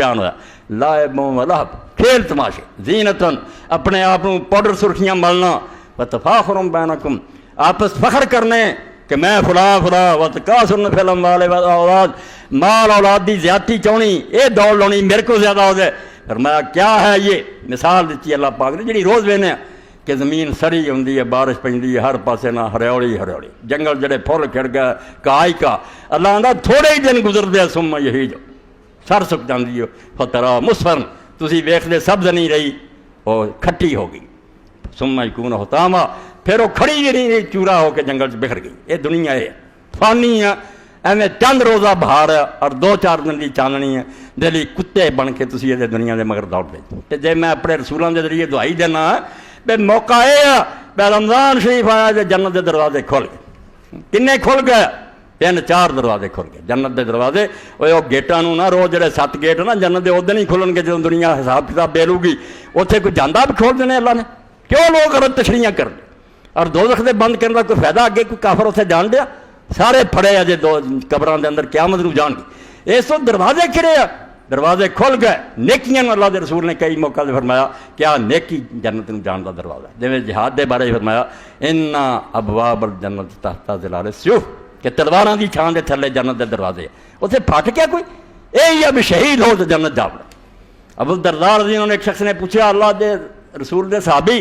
بیان ہوا لائبوں ولہب کھیل تماشے زینتن اپنے آپ پاؤڈر سرخیاں ملنا وتفاخر بینکم آپس فخر کرنے کہ میں فلاں فلاں وتکاثر فی الاموال والاولاد مال اولاد دی زیادتی چاہنی یہ دوڑ لونی میرے کو زیادہ ہو جائے فرمایا کیا ہے یہ مثال دیتی اللہ پاک نے جڑی روز وینے کہ زمین سری ہوندی ہے بارش پہندی ہے ہر پاسے نہ ہریوڑی ہریوڑی جنگل جڑے پھل کھڑ گئے کائی کا اللہ آندا تھوڑے ہی دن گزر دے سم یہی جو سر سک جاندی ہو فترا مصفرن تسی ویکھ دے سبز نہیں رہی وہ کھٹی ہو گئی ثم یکون حطاما پھر وہ کھڑی ہی نہیں رہی چورا ہو کے جنگل بکھر گئی یہ دنیا ہے فانی ہے ایویں چند روزہ بہار ہے اور 2-4 دن کی چاننی ہے دلی کتے بن کے تسی یہ دنیا دے مگر دوڑ دے تے جے میں اپنے رسولوں کے ذریعے دعائی دینا ہے بے موقع یہ ہے بے رمضان شریف آیا تو جنت دے دروازے کھل گئے کنے کھل گئے 3-4 دروازے کھل گئے جنت دے دروازے وہ گیٹاں نہ روز جڑے 7 گیٹ نا جنت دے ادھر نہیں کھلن گے جب دنیا حساب کتاب بیلو گی اتنے کوئی جانا بھی کھول دینے اللہ نے کیوں لوگ غلط تشریحاں کر دیں اور دوزخ دے بند کرنے کا کوئی فائدہ اگے کوئی کافر اتنے جان دیا سارے پھڑے اجے دو قبراں دے اندر قیامت نو جان گے اس وقت دروازے کھڑے آ دروازے کھل گئے نیکیاں اللہ دے رسول نے کئی موقع دے فرمایا کیا نیکی جنت نو جان دا دروازہ جویں جہاد دے بارے فرمایا ان ابواب الجنت تحت ظلال السیوف کہ تلواراں دی چھاں دے تھلے جنت دے دروازے اتنے پھٹ کیا کوئی اے اب شہید ہو تو جنت جاوڑ ابو الدرداء رضی اللہ عنہ ایک شخص نے پوچھا اللہ دے رسول دے صحابی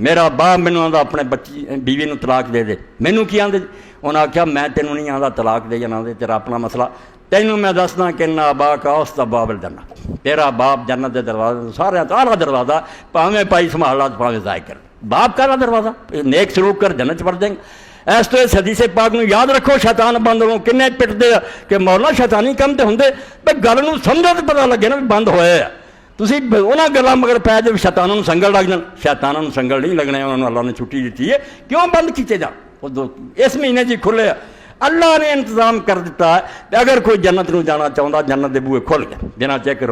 میرا باپ مینوں آندا اپنے بچی بیوی نو طلاق دے دے مینوں کی آندے انہاں آکھیا میں تینوں نہیں آندا طلاق دے جانا دے تیرا اپنا مسئلہ تینوں میں دسنا کہ نہ ابا کا اوسط باب الجنت تیرا باپ جنت دے دروازے سارے اعلیٰ دروازہ پاویں پائی سنبھال لا پاویں ضائع کر باپ کا دروازہ نیک سلوک کر جنت پڑ جائیں گے اس تو اس حدیث پاک نو یاد رکھو شیطان بند ہو کنے پٹ دے کہ مولا شیطانی کم تے ہوندے بھئی گل نو سمجھو تے پتہ لگے نا بند ہوئے تسی انہاں گلاں مگر پے جو شیطاناں نو سنگل لگ جان شیطاناں نو سنگل نہیں لگنے انہاں نو اللہ نے چھٹی دیتی ہے کیوں بند کیتے جان اس مہینے جی کھلے اللہ نے انتظام کر دیتا ہے اگر کوئی جنت نو جانا چاہتا جنت دے بوئے کھل گئے جنہ چیک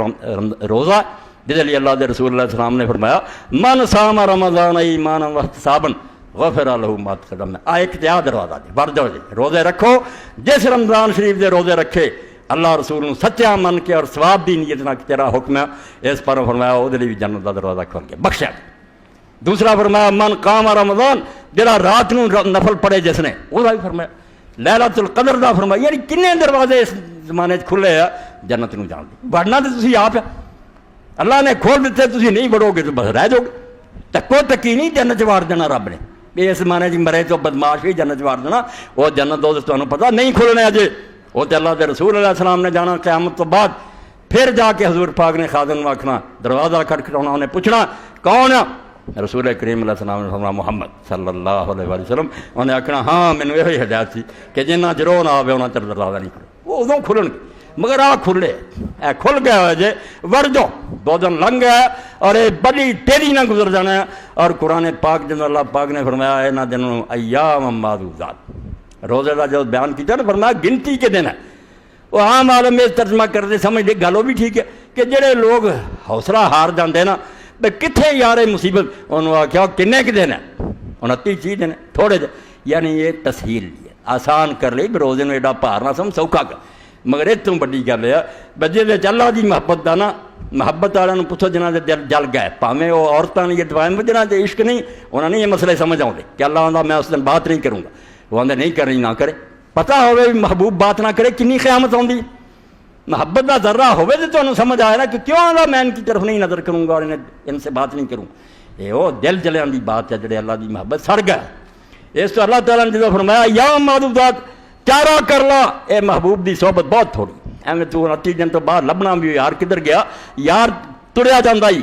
روزہ جس لیے اللہ دے رسول اللہ علیہ السلام نے فرمایا من صام رمضان ایمانا واحتسابا غفر لہ ما تقدم میں ایک تیا دروازہ جی بڑھ جاؤ جی روزے رکھو جس رمضان شریف دے روزے رکھے اللہ رسول سچا من کے اور ثواب دی نیت نہ تیرا حکم ہے اس پر فرمایا وہ بھی جنت دا دروازہ کھل گیا بخشا دوسرا فرمایا من قام رمضان جڑا رات نو نفل پڑھے جس نے وہ بھی فرمایا لیلۃ القدر دا فرمایا یعنی کنے دروازے اس زمانے چ کھلے ہیں جنت نو جان دی بڑھنا تو تسی آپ اللہ نے کھول دیتے تسی نہیں بڑھو گے تو بس رہ جاؤ گے تکو تکی نہیں جنت وار دینا رب نے اس زمانے چ مرے تو بدماش بھی جنت وار دینا وہ جنت دو تمہیں پتہ نہیں کھلنے اجے وہ تو اللہ دے رسول علیہ السلام نے جانا قیامت تو بعد پھر جا کے حضور پاک نے خادم نو آکھنا دروازہ کھٹکھٹانا انہیں پوچھنا کون ہے رسول کریم علیہ السلام نے فرمایا محمد صلی اللہ علیہ وسلم انہیں آکھنا ہاں مینوں یہ ہدایت سی کہ جنہ چرو نہ آوے انہاں چر دروازہ نہیں کھلے وہ ادوں کھلن گے مگر آ کھلے اے کھل گیا ہوئے جے وڑ جاؤ 2 دن لنگ گیا اور یہ بڑی تیزی نہ گزر جانا ہے اور قرآن پاک جن اللہ پاک نے فرمایا ہے نہ دنوں ایام معدودات روزے کا جو بیان کیا نا فرمایا گنتی کے دن ہے وہ عام عالم میں ترجمہ کرتے سمجھ دے گلو بھی ٹھیک ہے کہ جڑے لوگ حوصلہ ہار جاندے نا بھئی کتنے یار مصیبت انہوں آکھیا کنے کے دن ہے 29 چیز دن ہے تھوڑے دن یعنی یہ تسہیل لی ہے آسان کر لی روزے میں ایڈا پار نہ سم سوکھا کر مگر اتوں بڑی گل ہے بجے دے اللہ دی محبت دا نا محبت والوں پوچھو جنہاں دے دل جل گئے پاویں وہ عورتاں نے یہ دعائیں جنہاں دے عشق نہیں انہاں نے یہ مسئلے سمجھ آؤندے کہ اللہ آندا میں اس دن بات نہیں کروں گا وہ آندے نہیں کرنی نہ کرے پتہ ہوئے محبوب بات نہ کرے کنی قیامت آندی محبت دا ذرہ ہوئے تو تمہیں سمجھ آیا نا کہ کیوں آندا میں ان کی طرف نہیں نظر کروں گا اور ان سے بات نہیں کروں یہ وہ دل جلیاں دی بات ہے جڑے اللہ دی محبت سڑ گئے اس تو اللہ تعالیٰ نے جدو فرمایا یا معدودات چارہ کر لا اے محبوب دی صحبت بہت تھوڑی ایویں تو 29 دن تو بعد لبنا بھی یار کدھر گیا یار تریا جاندا ہی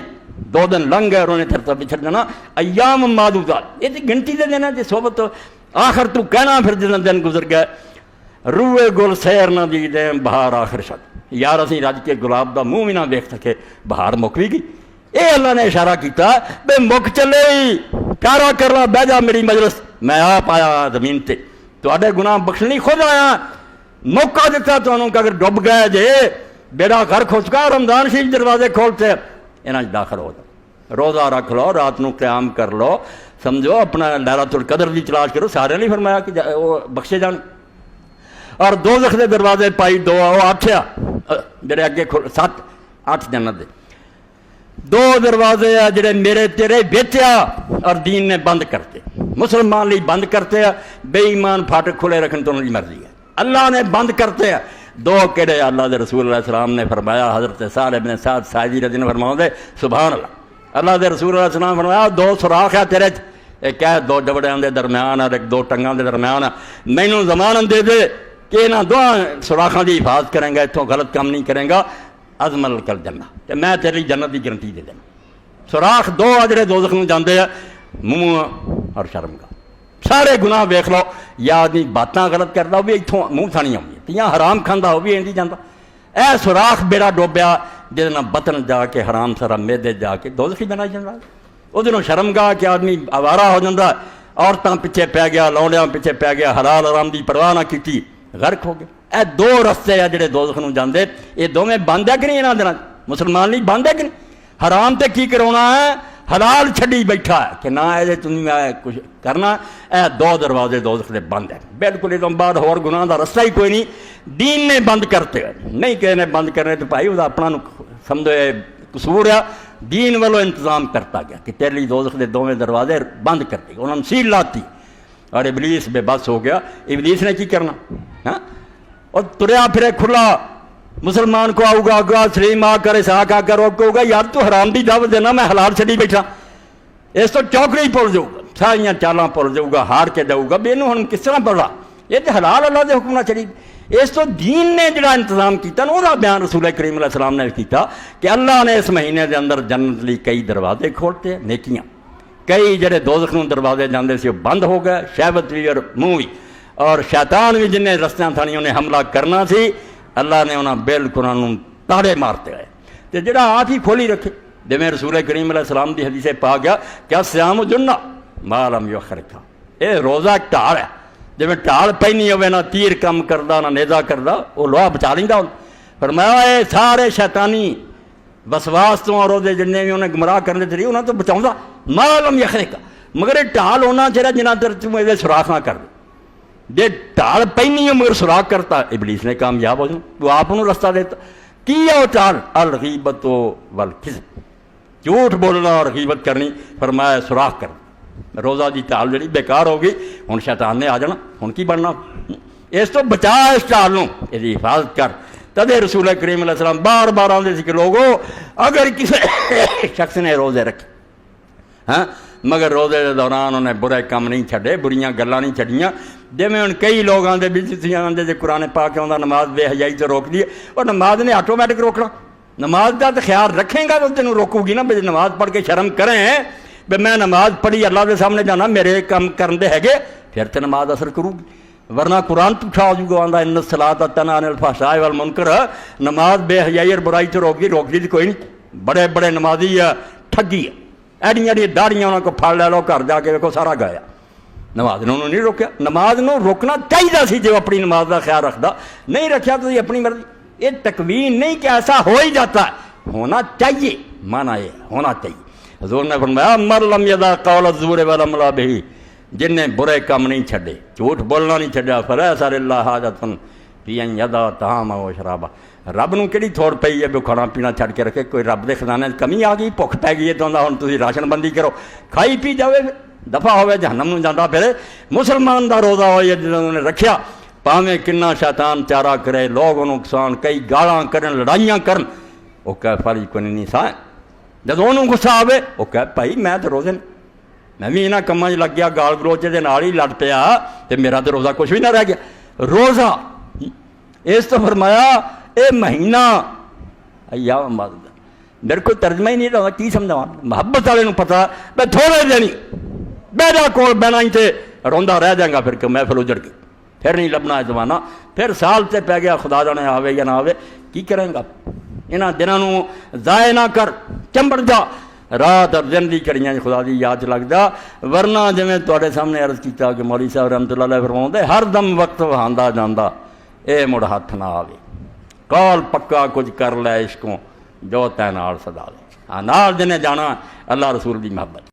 2 دن لنگ گئے اور انہیں تھرتا بچھڑ جانا ایام معدودات یہ تو گنتی دے دینا جی صحبت تو آخر تو کہنا پھر جن دن گزر گئے روئے گل سیر نہ دی دیں بہار آخر شد یار اسی رج کے گلاب دا منہ بھی نہ دیکھ سکے بہار مک بھی گئی اے اللہ نے اشارہ کیتا بے مک چلے پیارا کر لا بہ جا میری مجلس میں آپ آیا زمین تے تواڈے گناہ بخشنی خود آیا موقع دیتا تو انہوں کہ اگر ڈب گئے جے بیڑا گھر کھو چکا رمضان شریف دروازے کھولتے انہاں داخل ہو جاؤ روزہ رکھ لو رات نو قیام کر لو سمجھو اپنا لیلۃ القدر دی تلاش کرو سارے نہیں فرمایا کہ وہ بخشے جان اور دوزخ دے دروازے پائی دعا وہ آٹھیا جڑے اگے 7 8 جنت دے 2 دروازے آ جڑے میرے تیرے وچ آ اور دین نے بند کرتے مسلمان لی بند کرتے ہیں بے ایمان پھاٹک کھلے رکھن تو انہوں کی مرضی ہے اللہ نے بند کرتے ہیں 2 کہڑے اللہ دے رسول علیہ السلام نے فرمایا حضرت سہل بن سعد ساعدی رضی اللہ عنہ فرماؤں دے سبحان اللہ دے رسول علیہ السلام فرمایا 2 سوراخ ہے تیرے ایک ہے 2 جبڑیاں دے درمیان اور ایک 2 ٹنگاں دے درمیان مینوں زمان دے دے کہ انہاں 2 سوراخاں دی حفاظت کریں گا اتوں غلط کام نہیں کریں گا عظمل کل جنہ تے میں تیری جنت دی گارنٹی دے دینا سوراخ 2 جڑے دوزخ نوں جاندے ہیں منہ اور شرم کا سارے گناہ ویکھ لو یا آدمی باتاں غلط کردا وہ بھی اتوں منہ تھانی آؤں تیاں حرام کھاندا وہ بھی اینڈی جاندا اے سوراخ بیڑا ڈوبیا جہدے نال بطن جا کے حرام سارا میدے جا کے دوزخی بنا جاندا وہ دنوں شرم گاہ کہ آدمی آوارہ ہو جاتا عورتوں پیچھے پی گیا لونڈیاں پیچھے پی گیا حلال حرام دی پرواہ نہ کی غرق ہو گیا اے 2 رستے آ جڑے دوزخ نوں جاندے یہ دونوں بند ہے کہ نہیں انہاں دناں مسلمان نہیں بند ہے کہ نہیں حرام تے کی کرونا ہے حلال چھڈی بیٹھا ہے کہ نہ یہ تم کچھ کرنا اے 2 دروازے دوزخ دے بند ہیں بالکل ادوں بعد ہور گناہ دا رستہ ہی کوئی نہیں دین نے بند کرتے نہیں کہ نے بند کرنے تو بھائی وہ اپنا سمجھو قصور ہے دین والوں انتظام کرتا گیا کہ تیرے لیے دوزخ دے 2 دروازے بند کرتے انہوں نے سیل لاتی اور ابلیس بے بس ہو گیا ابلیس نے کی کرنا ہاں اور تریا پھرے کھلا مسلمان کو آؤ گا آگا سلیم آ کر اسحاق آ کر کہو گا یار تو حرام دی دعوت دینا میں حلال چھڑی بیٹھا اس تو چوکڑی پڑ جاؤ گا ساریاں چالاں پڑ جاؤ گا ہار کے دوں گا بے ہوں کس طرح پڑھا یہ تو حلال اللہ دے حکم نہ چڑی اس تو دین نے جڑا انتظام کیتا نا وہ بیان رسول کریم علیہ السلام نے کیتا کہ اللہ نے اس مہینے دے اندر جنت لی کئی دروازے کھولتے نیکیاں کئی جڑے دوزخ نوں دروازے جاندے سی وہ بند ہو گئے شہوت بھی اور منہ بھی اور شیطان بھی جن رستیاں تھانیوں نے حملہ کرنا سی اللہ نے انہاں بالکل انہوں تاڑے مارتے گئے تو جڑا آپ ہی کھولی رکھے جویں رسول کریم علیہ السلام دی حدیث پا گیا کیا سیام جنہ ما لم یخرکھا اے روزہ ایک ٹال ہے جویں ٹال پہنی ہوئے نہ تیر کم کردا نہ نیزہ کردا وہ لوہا بچا لیندا فرمایا اے سارے شیطانی وسواس تو اور روزے جننے بھی انہیں گمراہ کرنے تھے انہاں تو بچاؤں دا ما لم یخرکھا مگر یہ ٹال ہونا چاہیے جنہ تر تم یہ سوراخ نہ کر دے جی ٹال پہنی ہے مگر سوراخ کرتا ابلیس نے کامیاب ہو جاؤں وہ آپ انہوں رستہ دیتا کی ہے وہ ٹال الغیبت والکذب جھوٹ بولنا اور غیبت کرنی فرمایا سوراخ کر روزہ دی ٹال جڑی بیکار ہو گئی ہوں شیطان نے آ جانا ہوں کی بننا اس تو بچا اس ٹال نوں یہ حفاظت کر تدے رسول کریم علیہ السلام بار بار آتے تھے کہ لوگوں اگر کسی شخص نے روزے رکھے ہاں مگر روزے کے دوران انہیں برے کام نہیں چھڈے بریاں گلاں نہیں چھڈیاں جویں ہن کئی لوگ آتے بھی تھی آتے جی قرآن پاک آتا نماز بے حیائی تو روک دیے اور نماز نے آٹومیٹک روکنا نماز کا تو خیال رکھیں گا تو تینوں روکو گی نا بھی نماز پڑھ کے شرم کریں بھی میں نماز پڑھی اللہ کے سامنے جانا میرے کام کرن دے ہے پھر تو نماز اثر کرو گی ورنہ قرآن تو اٹھا ہو جائے گا ان الصلاۃ تنہی عن الفحشاء والمنکر نماز بے حیائی اور برائی تو روک دی کوئی نہیں بڑے بڑے نمازی ٹھگی ایڈیاں ایڈیاں داڑیاں انہوں کو پھڑ لے لو گھر جا کے دیکھو سارا گایا نماز نے انہوں نہیں روکیا نماز نو روکنا چاہیے سی جو اپنی نماز کا خیال رکھتا نہیں رکھا تو اپنی مرضی یہ تکوین نہیں کہ ایسا ہو ہی جاتا ہے ہونا چاہیے مانا یہ ہونا چاہیے حضور نے فرمایا من لم یدع قول الزور والعمل بہ جن نے برے کام نہیں چھڈے جھوٹ بولنا نہیں چھڈیا فلیس للہ حاجۃ فی ان یدع طعامہ و شرابہ رب نو کہڑی تھوڑ پئی ہے بھی کھانا پینا چھڈ کے رکھے کوئی رب دے خزانے کمی آ گئی بھوک پی گئی ہے تو ہن تسی راشن بندی کرو کھائی پی جاوے دفع ہوئے جہنم نو جانا پھرے مسلمان دا روزہ ہوئے جنہوں نے رکھیا پاویں کنا شیطان چارہ کرے لوگ نقصان کئی گالاں کرن لڑائیاں کرن وہ کہے فری کو نہیں سائیں جب انہوں غصہ آوے وہ کہے بھائی میں تو روزے میں بھی انہاں کماں چ لگ گیا گال گلوچے دے نال ہی لڑ پیا تے میرا تو روزہ کچھ بھی نہ رہ گیا روزہ اس تو فرمایا اے مہینہ ایام میرے کو ترجمہ ہی نہیں رہا کی سمجھاواں محبت والے نوں پتہ میں تھوڑے دن بیٹا کول بہنا ہی تے روندا رہ جائیں گا پھر کہ محفل اجڑ گئی پھر نہیں لبنا ہے زمانہ پھر سال تے پہ گیا خدا جانے آوے یا نہ آوے کی کریں گا انہاں دنوں ضائع نہ کر چمبڑ جا رات اور دن دی کڑیاں خدا دی یاد لگ جا ورنہ جویں تواڈے سامنے عرض کیتا کہ مولوی صاحب رحمۃ اللہ علیہ فرماؤندے ہر دم وقت وہاندا جاندا اے مڑ ہاتھ نہ آوے کال پکا کچھ کر لے عشقوں جو تے نال صدا لے نال جنے جانا اللہ رسول دی محبت